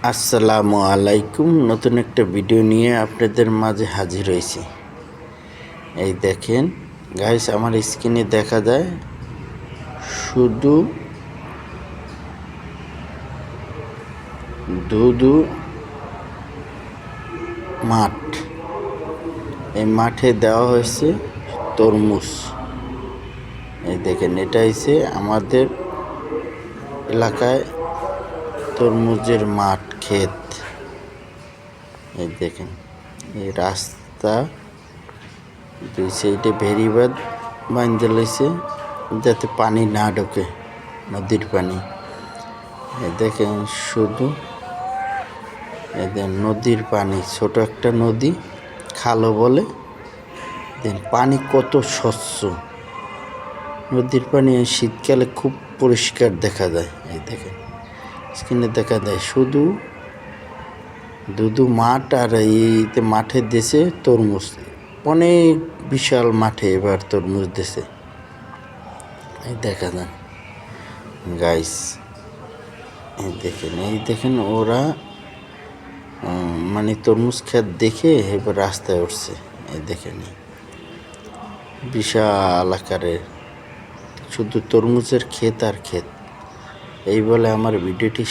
আসসালামু আলাইকুম। নতুন একটা ভিডিও নিয়ে আপনাদের মাঝে হাজির হয়েছি। এই দেখেন গাইস, আমার স্ক্রিনে দেখা যায় শুধু ধুধু মাঠ। এই মাঠে দেওয়া হয়েছে তরমুজ। এই দেখেন, এটা হচ্ছে আমাদের এলাকায় তরমুজের মাঠ, ক্ষেত। এই দেখেন, এই রাস্তা দুই সাইডে বেড়িবাঁধ বাঁধতে লইছে যাতে পানি না ঢোকে, নদীর পানি। এই দেখেন শুধু এদের নদীর পানি, ছোট একটা নদী, খালও বলে। দেন পানি কত স্বচ্ছ, নদীর পানি শীতকালে খুব পরিষ্কার দেখা যায়। এই দেখেন স্ক্রিনে দেখা যায় শুধু মাঠ, আর এইতে মাঠে দেশে তরমুজ, অনেক বিশাল মাঠে এবার তরমুজ দেশে। এই দেখা যান গাইস, এই দেখেন ওরা মানে তরমুজ ক্ষেত দেখে এবার রাস্তায় উঠছে। এই দেখেন বিশাল আকারের শুধু তরমুজের ক্ষেত আর ক্ষেত। এই বলে আমার ভিডিওটি